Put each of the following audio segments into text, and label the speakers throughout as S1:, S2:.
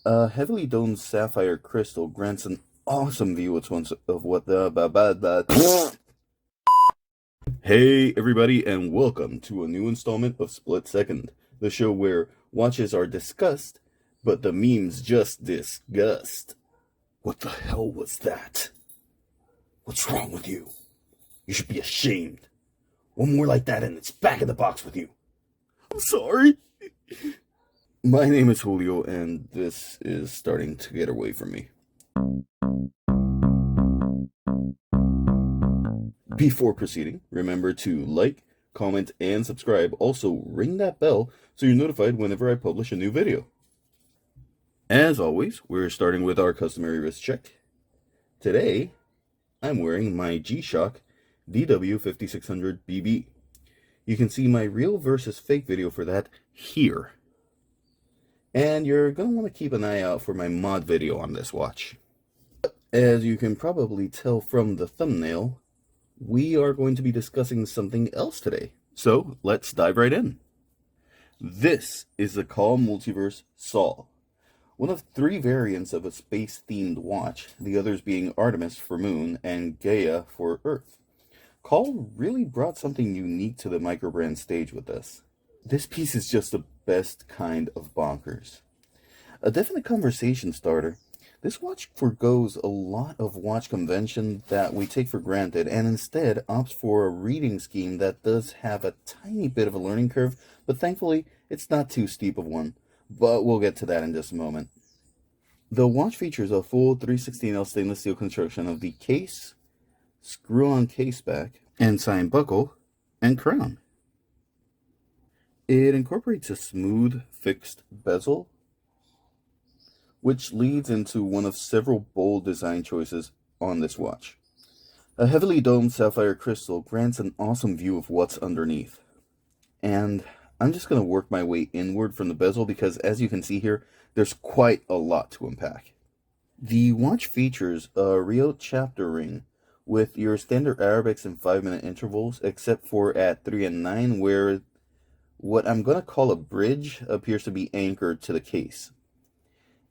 S1: A heavily domed sapphire crystal grants an awesome view of what the Hey everybody, and welcome to a new installment of Split Second, the show where watches are discussed, but the memes just disgust. What the hell was that? What's wrong with you? You should be ashamed. One more like that and it's back in the box with you. I'm sorry. My name is Julio, and this is starting to get away from me. Before proceeding, remember to like, comment, and subscribe. Also, ring that bell so you're notified whenever I publish a new video. As always, we're starting with our customary wrist check. Today, I'm wearing my G-Shock DW5600BB. You can see my real versus fake video for that here. And you're going to want to keep an eye out for my mod video on this watch. As you can probably tell from the thumbnail, we are going to be discussing something else today. So let's dive right in. This is the Kaal Multiverse Sol, one of 3 variants of a space-themed watch, the others being Artemis for Moon and Gaia for Earth. Kaal really brought something unique to the microbrand stage with this. This piece is just the best kind of bonkers. A definite conversation starter. This watch forgoes a lot of watch convention that we take for granted and instead opts for a reading scheme that does have a tiny bit of a learning curve, but thankfully it's not too steep of one. But we'll get to that in just a moment. The watch features a full 316L stainless steel construction of the case, screw-on case back, ensign buckle, and crown. It incorporates a smooth, fixed bezel, which leads into one of several bold design choices on this watch. A heavily domed sapphire crystal grants an awesome view of what's underneath. And I'm just going to work my way inward from the bezel because, as you can see here, there's quite a lot to unpack. The watch features a Rio chapter ring with your standard Arabics and 5-minute intervals, except for at 3 and 9, where what I'm going to call a bridge appears to be anchored to the case.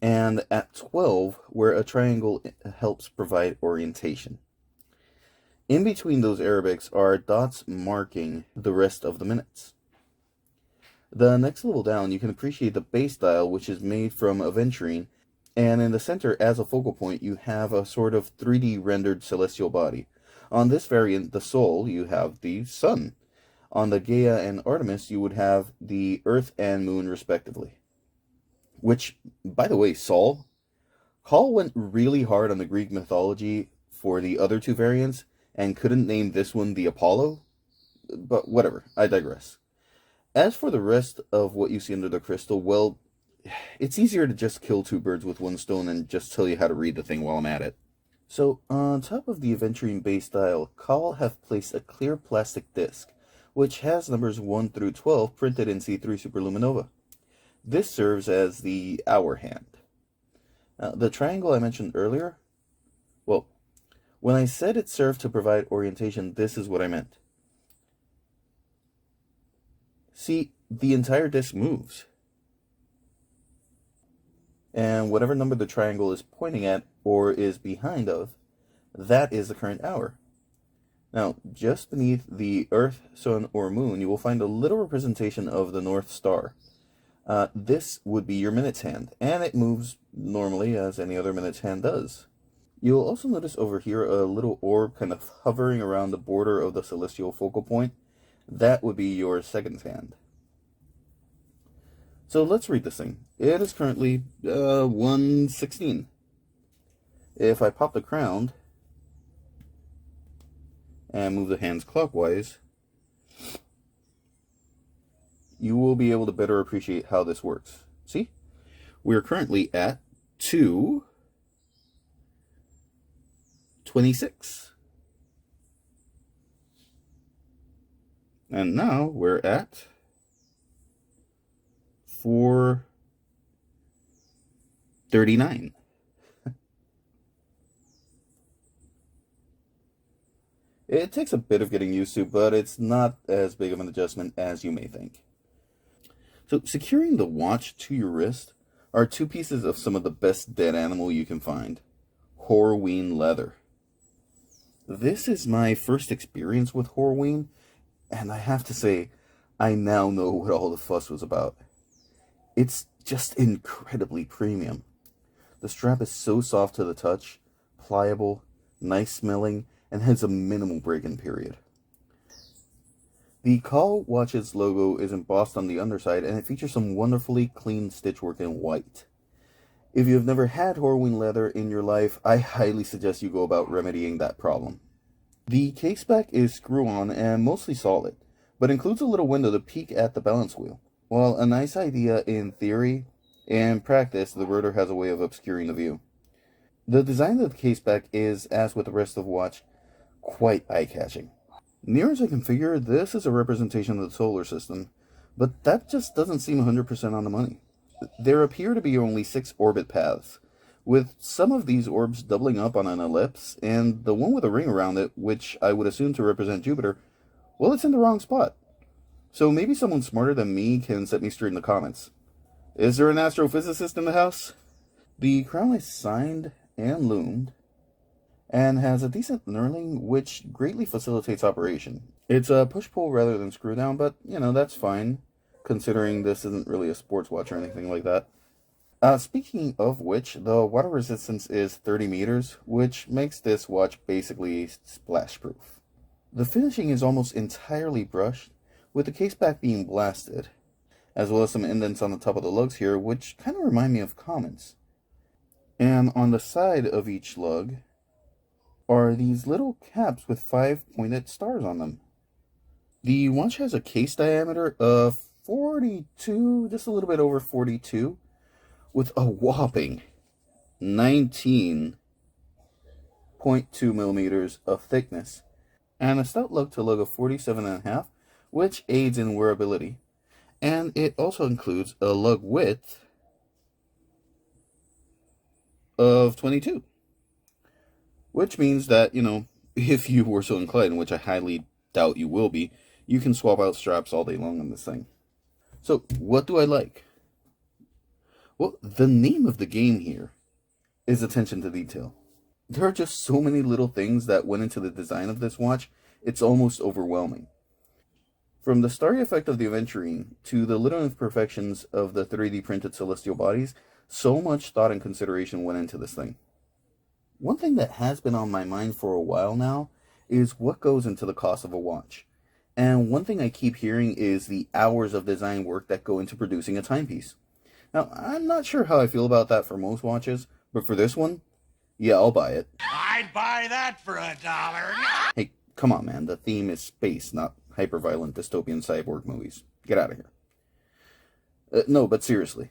S1: And at 12, where a triangle helps provide orientation. In between those Arabics are dots marking the rest of the minutes. The next level down, you can appreciate the base dial, which is made from aventurine, and in the center, as a focal point, you have a sort of 3D rendered celestial body. On this variant, the Sol, you have the Sun. On the Gaia and Artemis, you would have the Earth and Moon, respectively. Which, by the way, Sol, Kaal went really hard on the Greek mythology for the other 2 variants and couldn't name this one the Apollo. But whatever, I digress. As for the rest of what you see under the crystal, well, it's easier to just kill 2 birds with 1 stone and just tell you how to read the thing while I'm at it. So, on top of the aventurine base dial, Kaal have placed a clear plastic disc, which has numbers 1 through 12 printed in C3 Superluminova. This serves as the hour hand. The triangle I mentioned earlier, well, when I said it served to provide orientation, this is what I meant. See, the entire disc moves. And whatever number the triangle is pointing at or is behind of, that is the current hour. Now, just beneath the Earth, Sun, or Moon, you will find a little representation of the North Star. This would be your minutes hand, and it moves normally as any other minutes hand does. You'll also notice over here a little orb kind of hovering around the border of the celestial focal point. That would be your seconds hand. So let's read this thing. It is currently 1:16. If I pop the crown and move the hands clockwise, you will be able to better appreciate how this works. See? We're currently at 2:26. And now we're at 4:39. It takes a bit of getting used to, but it's not as big of an adjustment as you may think. So securing the watch to your wrist are two pieces of some of the best dead animal you can find. Horween Leather. This is my first experience with Horween, and I have to say, I now know what all the fuss was about. It's just incredibly premium. The strap is so soft to the touch, pliable, nice smelling, and has a minimal break-in period. The Kaal watch's logo is embossed on the underside, and it features some wonderfully clean stitchwork in white. If you have never had Horween leather in your life, I highly suggest you go about remedying that problem. The caseback is screw-on and mostly solid, but includes a little window to peek at the balance wheel. While a nice idea in theory, in practice, the rotor has a way of obscuring the view. The design of the caseback is, as with the rest of the watch, quite eye-catching. Near as I can figure, this is a representation of the solar system, but that just doesn't seem 100% on the money. There appear to be only 6 orbit paths, with some of these orbs doubling up on an ellipse, and the one with a ring around it, which I would assume to represent Jupiter, well, it's in the wrong spot. So maybe someone smarter than me can set me straight in the comments. Is there an astrophysicist in the house? The crown is signed and loomed, and has a decent knurling, which greatly facilitates operation. It's a push-pull rather than screw-down, but, that's fine, considering this isn't really a sports watch or anything like that. Speaking of which, the water resistance is 30 meters, which makes this watch basically splash-proof. The finishing is almost entirely brushed, with the caseback being blasted, as well as some indents on the top of the lugs here, which kind of remind me of comets. And on the side of each lug are these little caps with 5 pointed stars on them. The watch has a case diameter of 42, just a little bit over 42, with a whopping 19.2 millimeters of thickness, and a stout lug to lug of 47.5, which aids in wearability. And it also includes a lug width of 22. Which means that, if you were so inclined, which I highly doubt you will be, you can swap out straps all day long on this thing. So, what do I like? Well, the name of the game here is attention to detail. There are just so many little things that went into the design of this watch, it's almost overwhelming. From the starry effect of the aventurine to the little imperfections of the 3D printed celestial bodies, so much thought and consideration went into this thing. One thing that has been on my mind for a while now is what goes into the cost of a watch. And one thing I keep hearing is the hours of design work that go into producing a timepiece. Now, I'm not sure how I feel about that for most watches, but for this one, yeah, I'll buy it.
S2: I'd buy that for $1.
S1: Hey, come on, man. The theme is space, not hyper-violent dystopian cyborg movies. Get out of here. No, but seriously.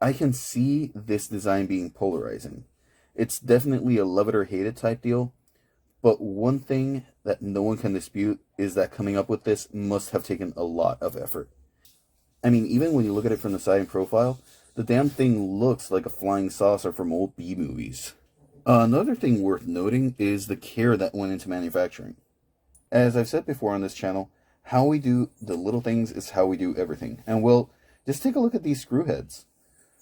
S1: I can see this design being polarizing. It's definitely a love it or hate it type deal, but one thing that no one can dispute is that coming up with this must have taken a lot of effort. I mean, even when you look at it from the side and profile, the damn thing looks like a flying saucer from old B movies. Another thing worth noting is the care that went into manufacturing. As I've said before on this channel, how we do the little things is how we do everything. And well, just take a look at these screw heads.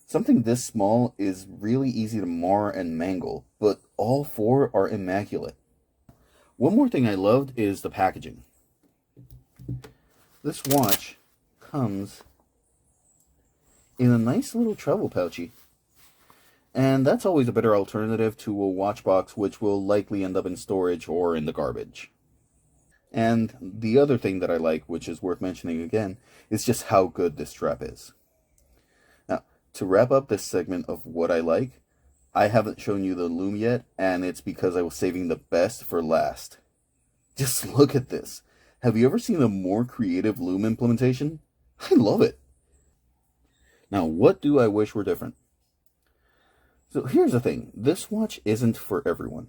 S1: Something this small is really easy to mar and mangle, but all 4 are immaculate. One more thing I loved is the packaging. This watch comes in a nice little travel pouchy. And that's always a better alternative to a watch box which will likely end up in storage or in the garbage. And the other thing that I like, which is worth mentioning again, is just how good this strap is. Now, to wrap up this segment of what I like, I haven't shown you the loom yet, and it's because I was saving the best for last. Just look at this. Have you ever seen a more creative loom implementation? I love it. Now, what do I wish were different? So here's the thing. This watch isn't for everyone.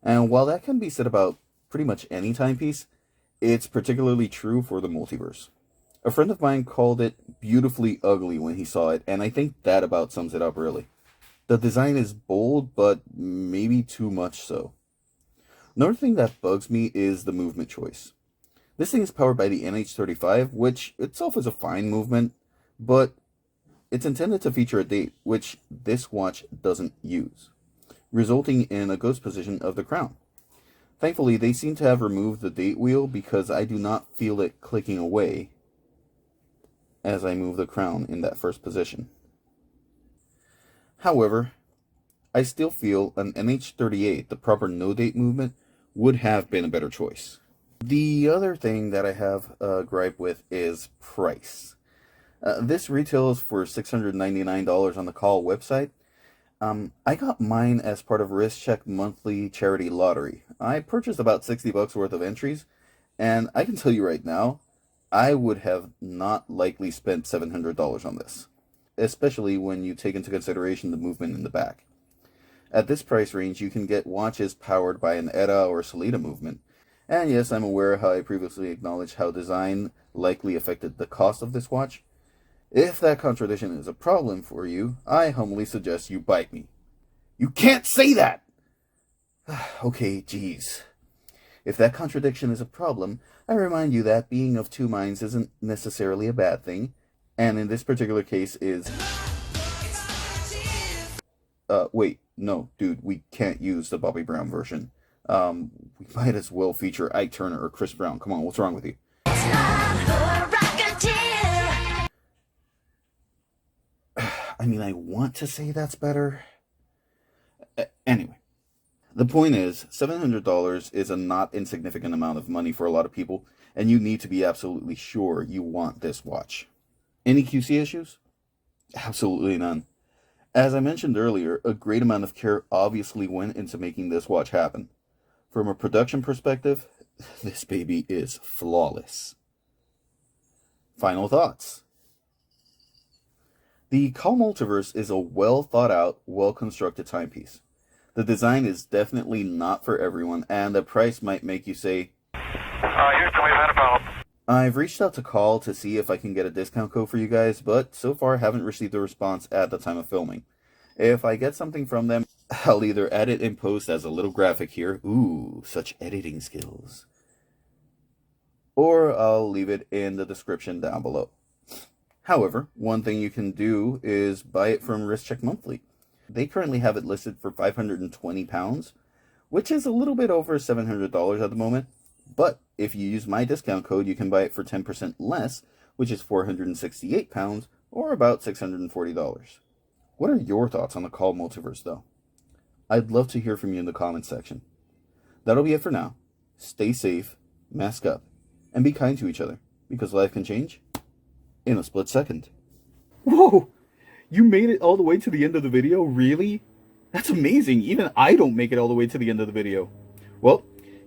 S1: And while that can be said about pretty much any timepiece, it's particularly true for the Multiverse. A friend of mine called it beautifully ugly when he saw it, and I think that about sums it up really. The design is bold, but maybe too much so. Another thing that bugs me is the movement choice. This thing is powered by the NH35, which itself is a fine movement, but It's intended to feature a date, which this watch doesn't use, resulting in a ghost position of the crown. Thankfully, they seem to have removed the date wheel because I do not feel it clicking away as I move the crown in that first position. However, I still feel an NH38, the proper no-date movement, would have been a better choice. The other thing that I have a gripe with is price. This retails for $699 on the Kaal website. I got mine as part of WristCheck monthly charity lottery. I purchased about $60 worth of entries, and I can tell you right now, I would have not likely spent $700 on this, especially when you take into consideration the movement in the back. At this price range, you can get watches powered by an ETA or Solita movement. And yes, I'm aware how I previously acknowledged how design likely affected the cost of this watch. If that contradiction is a problem for you, I humbly suggest you bite me. You can't say that! Okay, geez. If that contradiction is a problem, I remind you that being of two minds isn't necessarily a bad thing, and in this particular case is... wait, no, dude, we can't use the Bobby Brown version. We might as well feature Ike Turner or Chris Brown. Come on, what's wrong with you? I mean, I want to say that's better. Anyway, the point is, $700 is a not insignificant amount of money for a lot of people, and you need to be absolutely sure you want this watch. Any QC issues? Absolutely none. As I mentioned earlier, a great amount of care obviously went into making this watch happen. From a production perspective, this baby is flawless. Final thoughts. The Kaal Multiverse is a well thought out, well constructed timepiece. The design is definitely not for everyone, and the price might make you say,
S2: Houston, we've had a problem.
S1: I've reached out to Kaal to see if I can get a discount code for you guys, but so far haven't received a response at the time of filming. If I get something from them, I'll either add it in post as a little graphic here, ooh, such editing skills, or I'll leave it in the description down below. However, one thing you can do is buy it from WristCheck Monthly. They currently have it listed for £520, which is a little bit over $700 at the moment. But if you use my discount code, you can buy it for 10% less, which is £468, or about $640. What are your thoughts on the Kaal Multiverse, though? I'd love to hear from you in the comments section. That'll be it for now. Stay safe, mask up, and be kind to each other, because life can change in a split second. Whoa! You made it all the way to the end of the video? Really? That's amazing. Even I don't make it all the way to the end of the video. Well,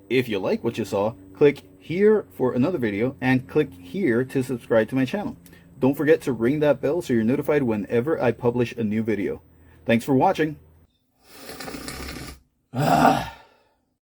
S1: if you like what you saw, click here for another video and click here to subscribe to my channel. Don't forget to ring that bell so you're notified whenever I publish a new video. Thanks for watching.